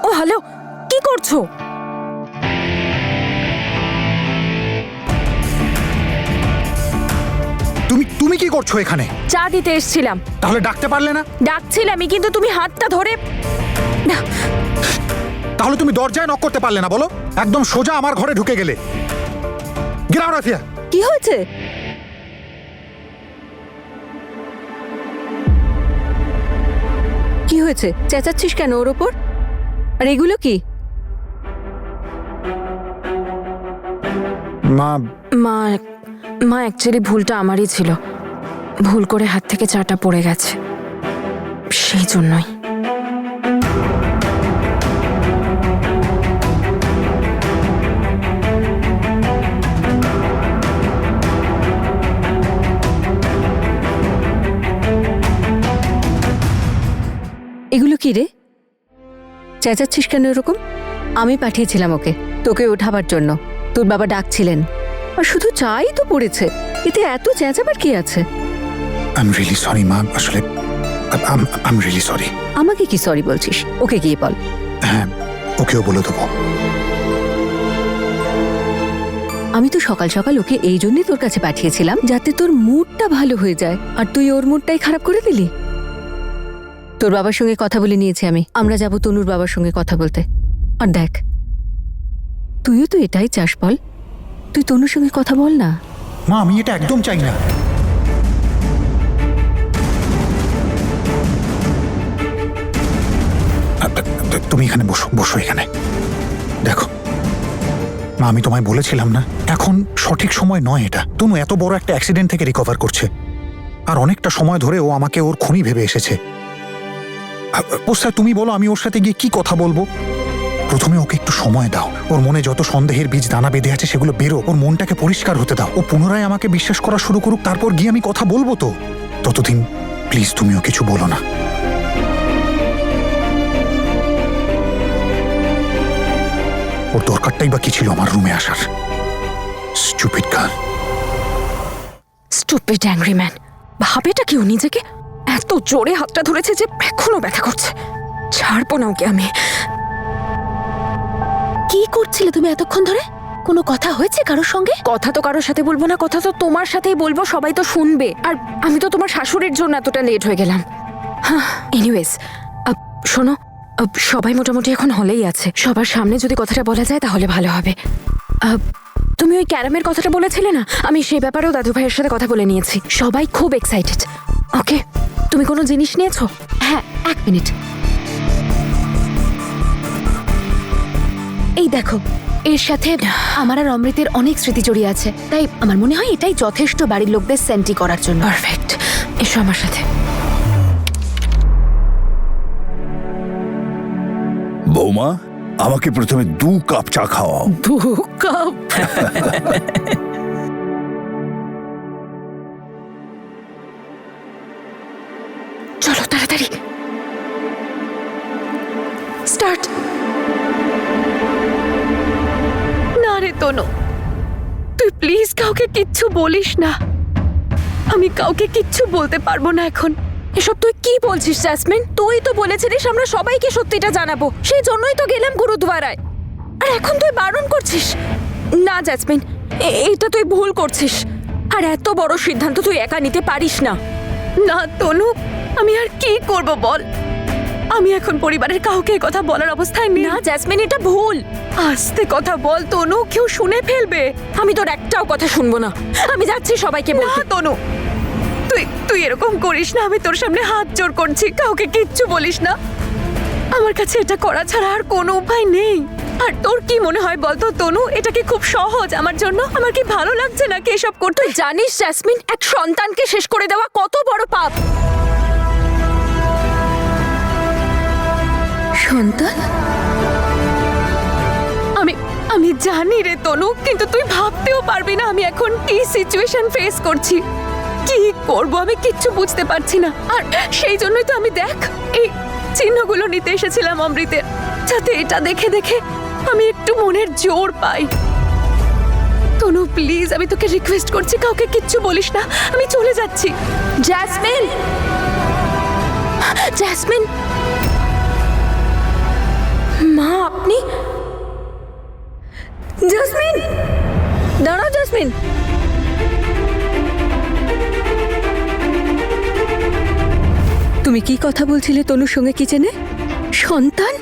ও hello, কি করছো? তুমি কি করছো এখানে? চা দিতে এসেছিলাম। তাহলে ডাকতে পারলে না? ডাকছিলামই, কিন্তু তুমি হাতটা ধরে। তাহলে তুমি দরজায় নক করতে পারলে না বলো? একদম সোজা আমার ঘরে ঢুকে গেলে। Get out of here. কি হয়েছে? কি হয়েছে? চেঁচাচ্ছিস কেন ওর ওপর? আর এগুলো কি? মা মা মা অ্যাকচুয়ালি ভুলটা আমারই ছিল। ভুল করে হাত থেকে চাটা পড়ে গেছে, সেই জন্যই। এগুলো কি রে? চেঁচাচ্ছিস কেন এরকম? আমি পাঠিয়েছিলাম ওকে তোকে ওঠাবার জন্য। তোর বাবা ডাকছিলেন, আর শুধু চাই তো পড়েছে। এতে এত চেঁচাবার কি আছে? আই এম রিয়েলি সরি মা, আসলে আই এম রিয়েলি সরি। আমাকে কি সরি বলছিস? ওকে গিয়ে বল। হ্যাঁ, ওকেও বলে দেবো। আমি তো সকাল সকাল ওকে এই জন্যই তোর কাছে পাঠিয়েছিলাম, যাতে তোর মুডটা ভালো হয়ে যায়, আর তুই ওর মুডটাই খারাপ করে দিলি। তোর বাবার সঙ্গে কথা বলে নিয়েছি আমি। আমরা যাব তনুর বাবার সঙ্গে কথা বলতে। আর দেখ, তুইও তো এটাই চাস বল? তুই তনুর সঙ্গে কথা বল না। মা, আমি এটা একদম চাই না। তুমি এখানে বসো, বসো এখানে। দেখো মা, আমি তোমায় বলেছিলাম না, এখন সঠিক সময় নয় এটা। তনু এত বড় একটা অ্যাক্সিডেন্ট থেকে রিকভার করছে, আর অনেকটা সময় ধরে ও আমাকে ওর খুনি ভেবে এসেছে। পোস্টার, তুমি বলো আমি ওর সাথে গিয়ে কি কথা বলবো? প্রথমে ওকে একটু সময় দাও। ওর মনে যত সন্দেহের বীজ দানা বেঁধে আছে সেগুলো বেরো। ওর মনটাকে পরিষ্কার হতে দাও। ও পুনরায় আমাকে বিশ্বাস করা শুরু করুক, তারপর গিয়ে আমি কথা বলবো। তো ততদিন প্লিজ তুমিও কিছু বলো না। ওর দরকারটাই বা কি ছিল আমার রুমে আসার? Stupid girl. Stupid angry man. ভাবেটা কেউ নিজেকে? এত জোরে হাতটা ধরেছে যে এখনো ব্যথা করছে। ছাড়বো না ওকে আমি। কি করছিলে তুমি এতক্ষণ ধরে? কোনো কথা হয়েছে কারোর সঙ্গে? কথা তো কারোর সাথে বলবো না, কথা তো তোমার সাথেই বলবো, সবাই তো শুনবে। আর আমি তো তোমার শাশুড়ির জন্য এতটা লেট হয়ে গেলাম। এনিওয়েজ, শোনো, সবাই মোটামুটি এখন হলেই আছে। সবার সামনে যদি কথাটা বলা যায় তাহলে ভালো হবে। তুমি ওই ক্যারামের কথাটা বলেছিলে না, আমি সেই ব্যাপারেও দাদু ভাইয়ের সাথে কথা বলে নিয়েছি। সবাই খুব এক্সাইটেড। ওকে, তুমি কোনো জিনিস নিয়েছো? হ্যাঁ, 1 মিনিট। এই দেখো, এর সাথে আমার আর অমৃতের অনেক স্মৃতি জড়িয়ে আছে, তাই আমার মনে হয় এটাই যথেষ্ট বাড়ির লোকদের সেন্টি করার জন্য। পারফেক্ট, এসো আমার সাথে। বৌমা, আমাকে প্রথমে 2 কাপ চা খাওয়াও। 2 কাপ? চলো তাড়াতাড়ি স্টার্ট। না রে তনু, তুই প্লিজ কাউকে কিচ্ছু বলিস না। আমি কাউকে কিচ্ছু বলতে পারবো না এখন। এসব তুই কি বলছিস জ্যাসমিন? তুই তো বলেছিলিস আমরা সবাইকে সত্যিটা জানাবো, সেই জন্যই তো গেলাম গুরুদুয়ারায়। আর এখন তুই বারণ করছিস? না জ্যাসমিন, এটা তুই ভুল করছিস। আর এত বড় সিদ্ধান্ত তুই একা নিতে পারিস না। না তনু, আমি আর কি করব বল? আমি এখন পরিবারের কাউকে কথা বলার অবস্থায় নেই। না জ্যাসমিন, এটা ভুল। আস্তে কথা বল তনু, কেউ শুনে ফেলবে। আমি তোর একটাও কথা শুনবো না। আমি যাচ্ছি সবাইকে না বলতে। তনু, তুই এরকম করিস না। আমি তোর সামনে হাত জোড় করছি, কাউকে কিচ্ছু বলিস না। আমার কাছে এটা করা ছাড়া আর কোনো উপায় নেই। আর তোর কি মনে হয় বলতো তনু, এটা কি খুব সহজ আমার জন্য? আমার কি ভালো লাগছে নাকি এসব করতে? তুই জানিস জ্যাসমিন, এক সন্তানকে শেষ করে দেওয়া কত বড় পাপ। সন্তান? আমি জানি রে তনু, কিন্তু তুই ভাবতেও পারবি না আমি এখন কি সিচুয়েশন ফেস করছি। কি করব আমি কিচ্ছু বুঝতে পারছি না। আর সেই জন্যই তো আমি দেখ এই চিহ্নগুলো নিতে এসেছিলাম অমৃতের, যাতে এটা দেখে দেখে আমি একটু মনের জোর পাই। তনু প্লিজ, আমি তোকে রিকোয়েস্ট করছি, কাউকে কিচ্ছু বলিস না। আমি চলে যাচ্ছি। জ্যাসমিন, জেসমিন, মা আপনি? জেসমিন, দাঁড়াও জেসমিন। তুমি কি কথা বলছিলে তনুর সঙ্গে কিচেনে? সন্তান?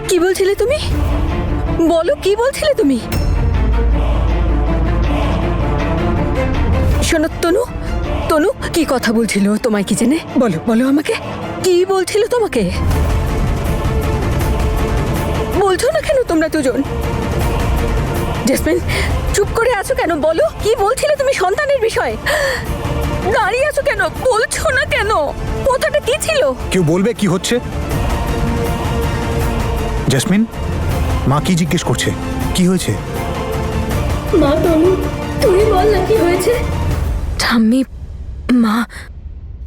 কি বলছিলে তুমি? বলো কি বলছিলে তুমি? শোনো তনু, তনু কি কথা বলছিল তোমায় কিচেনে? বলো বলো আমাকে, কি বলছিল তোমাকে? বলছো না কেন তোমরা দুজন? জেসমিন চুপ করে আছো কেন? বলো কি বলছিলে তুমি সন্তানের বিষয়ে? দাঁড়িয়ে আছো কেন? বলছো না কেন? কথাটা কি ছিল? কেউ বলবে কি হচ্ছে? জেসমিন, মা কি জিজ্ঞেস করছে? কি হয়েছে? মা তনু, তুমি বল না কি হয়েছে? ঠাম্মি, মা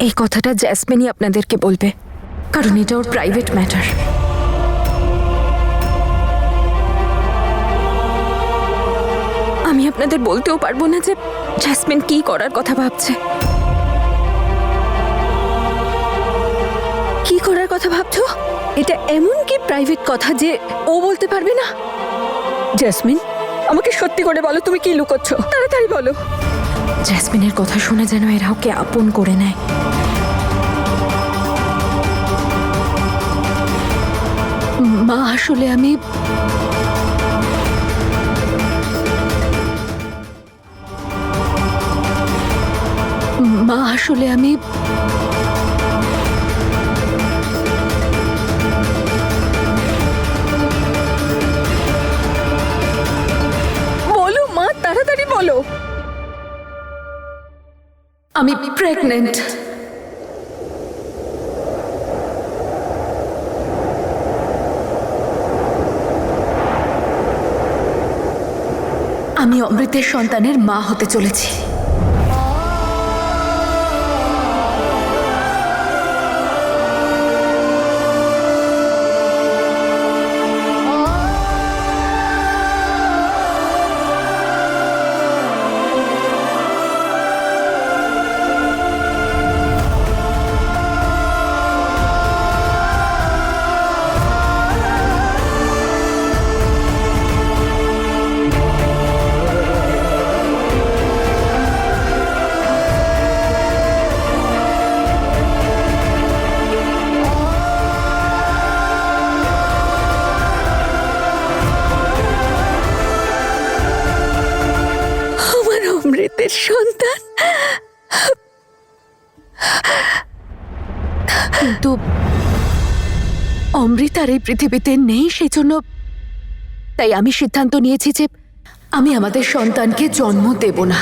এই কথাটা জেসমিনই আপনাদেরকে বলবে, কারণ এটা ওর প্রাইভেট ম্যাটার। আমি আপনাদের বলতেও পারবো না যে জেসমিন কি করার কথা ভাবছে। কি করার কথা ভাবছো? এটা এমন কি প্রাইভেট কথা যে ও বলতে পারবে না? জেসমিন আমাকে সত্যি করে বলো, তুমি কি লুকোচ্ছ? তাড়াতাড়ি বলো। জেসমিনের কথা শুনে যেন এরা ওকে আপন করে নেয়। মা আসলে আমি বলো মা, তাড়াতাড়ি বলো। আমি প্রেগনেন্ট। আমি অমৃতের সন্তানের মা হতে চলেছি। অমৃতের সন্তান। কিন্তু অমৃত আর এই পৃথিবীতে নেই, সেই জন্য তাই আমি সিদ্ধান্ত নিয়েছি যে আমি আমাদের সন্তানকে জন্ম দেব না।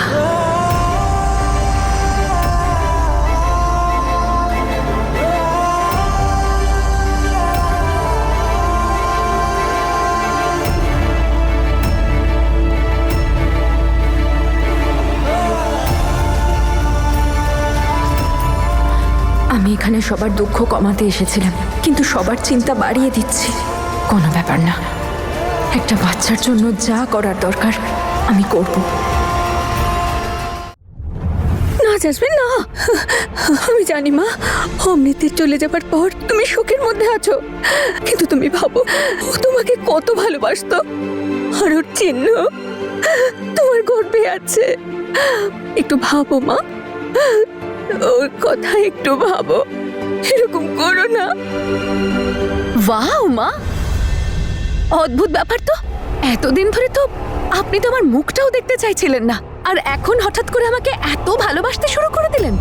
আমি এখানে সবার দুঃখ কমাতে এসেছিলাম, কিন্তু সবার চিন্তা বাড়িয়ে দিচ্ছি। কোনো ব্যাপার না, একটা বাচ্চার জন্য যা করার দরকার আমি করব। না জেসমিন না, আমি জানি মা অমৃতের চলে যাবার পর তুমি শোকের মধ্যে আছো, কিন্তু তুমি ভাবো ও তোমাকে কত ভালোবাসতো, আর ওর চিহ্ন তোমার গর্বে আছে। একটু ভাবো মা, ওর কথা একটু ভাবো, এরকম করো না। ওয়াও মা, অদ্ভুত ব্যাপার তো। এতদিন ধরে তো আপনি তো আমার মুখটাও দেখতে চাইছিলেন না, আর এখন হঠাৎ করে আমাকে এত ভালোবাসতে শুরু করে দিলেন।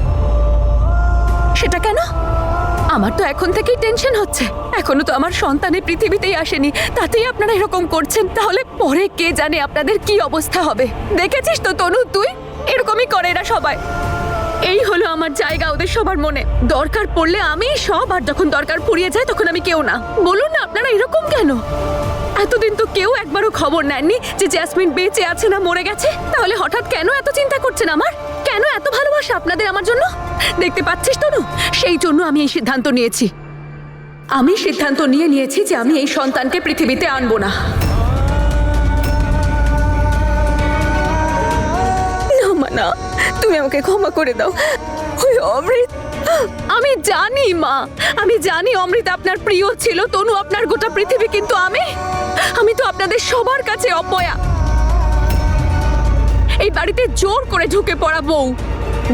সেটা কেন? আমার তো এখন থেকেই টেনশন হচ্ছে। এখনো তো আমার সন্তানের পৃথিবীতেই আসেনি, তাতেই আপনারা এরকম করছেন। তাহলে পরে কে জানে আপনাদের কি অবস্থা হবে। দেখেছিস তো তনু, তুই এরকমই করে এরা সবাই। এই হলো আমার জায়গা ওদের সবার মনে। দরকার পড়লে আমি সব, আর যখন দরকার ফুরিয়ে যায় তখন আমি কেউ না। বলুন না আপনারা এরকম কেন? এতদিন তো কেউ একবারও খবর নেননি যে জেসমিন বেঁচে আছে না মরে গেছে। তাহলে হঠাৎ কেন এত চিন্তা করছেন আমার? কেন এত ভালোবাসা আপনাদের আমার জন্য? দেখতে পাচ্ছিস তনু, সেই জন্য আমি এই সিদ্ধান্ত নিয়েছি। আমি সিদ্ধান্ত নিয়েছি যে আমি এই সন্তানকে পৃথিবীতে আনবো না। না মা না, তুমি আমাকে ক্ষমা করে দাও। ওই অমৃত আমি জানি মা, আমি জানি অমৃতা আপনার প্রিয় ছিল, তনু আপনার গোটা পৃথিবী, কিন্তু আমি তো আপনাদের সবার কাছে অপয়া। এই বাড়িতে জোর করে ঢুকে পড়া বউ,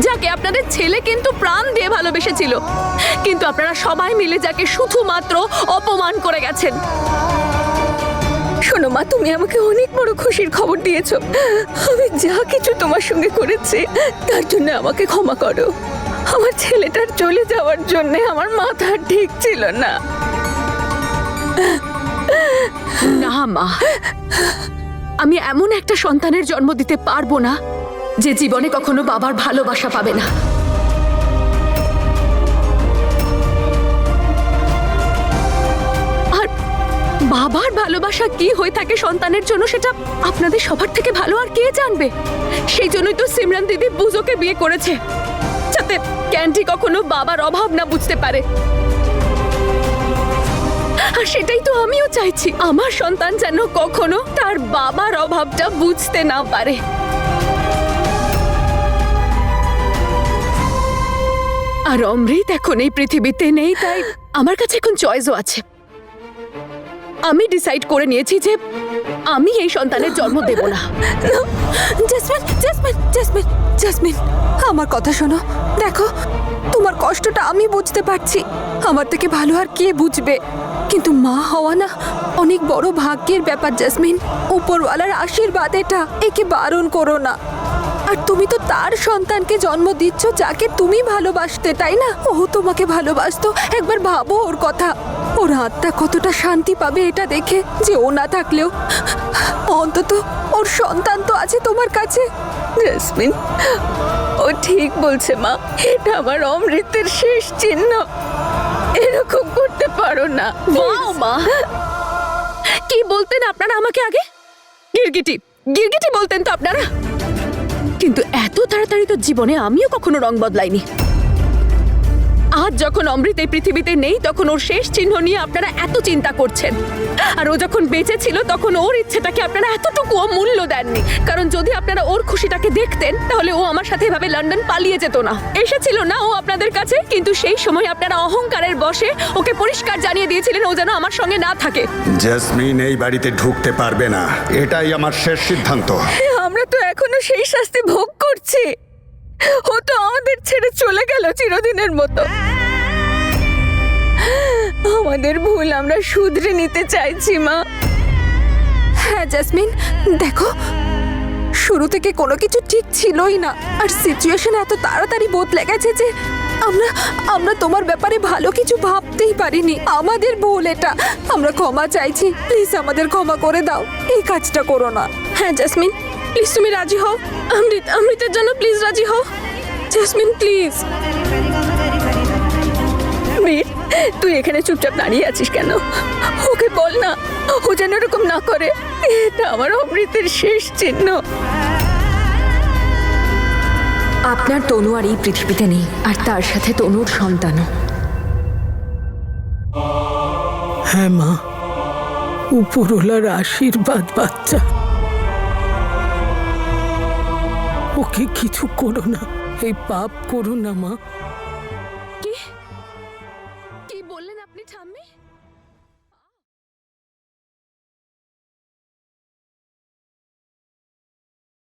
যাকে আপনাদের ছেলে কিন্তু প্রাণ দিয়ে ভালোবেসেছিল, কিন্তু আপনারা সবাই মিলে যাকে শুধুমাত্র অপমান করে গেছেন। শোনো মা, তুমি আমাকে অনেক বড় খুশির খবর দিয়েছো। আমি যা কিছু তোমার সঙ্গে করেছি তার জন্য আমাকে ক্ষমা করো। আমার ছেলেটার চলে যাওয়ার জন্য আমার মাথা ঠিক ছিল না। না মা, আমি এমন একটা সন্তানের জন্ম দিতে পারবো না যে জীবনে কখনো বাবার ভালোবাসা পাবে না। আর বাবার ভালোবাসা কি হয়ে থাকে সন্তানের জন্য সেটা আপনাদের সবার থেকে ভালো আর কে জানবে। সেই জন্যই তো সিমরান দিদি বুজোকে বিয়ে করেছে, যাতে ক্যান্ডি কখনো বাবার অভাব না বুঝতে পারে। আর সেটাই তো আমিও চাইছি, আমার সন্তান যেন কখনো তার বাবার অভাবটা বুঝতে না পারে। আর অমৃত এখন এই পৃথিবীতে নেই, তাই আমার কাছে এখন চয়েসও আছে। আমি ডিসাইড করে নিয়েছি যে আমি এই সন্তানের জন্ম দেব না। জেসমিন, জেসমিন, জেসমিন, জেসমিন, আমার কথা শোনো। দেখো, তোমার কষ্টটা আমি বুঝতে পারছি, আমার থেকে ভালো আর কে বুঝবে। কিন্তু মা হওয়া না অনেক বড় ভাগ্যের ব্যাপার জেসমিন। উপরওয়ালার আশীর্বাদ এটা, একে বারণ করো না। আর তুমি তো তার সন্তানকে জন্ম দিচ্ছ যাকে তুমি ভালোবাসতে, তাই না? ও তোমাকে ভালোবাসতো, একবার ভাবো ওর কথা। ওর আত্মা কতটা শান্তি পাবে এটা দেখে, যে ও না থাকলেও অন্তত ওর সন্তান তো আছে তোমার কাছে। জেসমিন, ও ঠিক বলছে মা, এটা আমার অমৃতের শেষ চিহ্ন। এরকম করতে পারো না। বাও মা, কি বলতেন আপনারা আমাকে আগে? গিরগিটি, গিরগিটি বলতেন তো আপনারা। কিন্তু এত তাড়াতাড়ি তো জীবনে আমিও কখনো রং বদলাইনি। আজ যখন অমৃত এই পৃথিবীতে নেই, তখন ওর শেষ চিহ্ন নিয়ে আপনারা এত চিন্তা করছেন। আর ও যখন বেঁচে ছিল তখন ওর ইচ্ছেটাকে আপনারা এতটুকুও মূল্য দেননি। কারণ যদি আপনারা ওর খুশিটাকে দেখতেন, তাহলে ও আমার সাথে এভাবে লন্ডন পালিয়ে যেত না। এসেছিল না ও আপনাদের কাছে, কিন্তু সেই সময় আপনারা অহংকারের বশে ওকে পরিষ্কার জানিয়ে দিয়েছিলেন ও যেন আমার সঙ্গে না থাকে। জেসমিন এই বাড়িতে ঢুকতে পারবে না, এটাই আমার শেষ সিদ্ধান্ত। আমরা তো এখনো সেই শাস্তি ভোগ করছি। ও তো আমাদের ছেড়ে চলে গেল চিরদিনের মতো। আমাদের ভুল আমরা শুধরে নিতে চাইছি মা। হ্যাঁ জেসমিন, দেখো, শুরু থেকে কোনো কিছু ঠিক ছিলই না। আর সিচুয়েশন এত তাড়াতাড়ি বদলে গেছে যে আমরা তোমার ব্যাপারে ভালো কিছু ভাবতেই পারিনি। আমাদের ভুল এটা, আমরা ক্ষমা চাইছি। প্লিজ আমাদের ক্ষমা করে দাও, এই কাজটা করো না। হ্যাঁ জেসমিন, প্লিজ তুমি রাজি হও। অমৃতের জন্য প্লিজ রাজি হও। Jasmine please. মীর, তুই এখানে চুপচাপ দাঁড়িয়ে আছিস কেন? ওকে বল না, ও যেন এরকম না করে। এটা আমার অমৃতের শেষ চিহ্ন। আপনার তনু আর এই পৃথিবীতে নেই, আর তার সাথে তনুর সন্তানও। হ্যাঁ মা, উপরওয়ালার আশীর্বাদ বাচ্চা। ওকে কিছু করো না, এই পাপ করো না মা।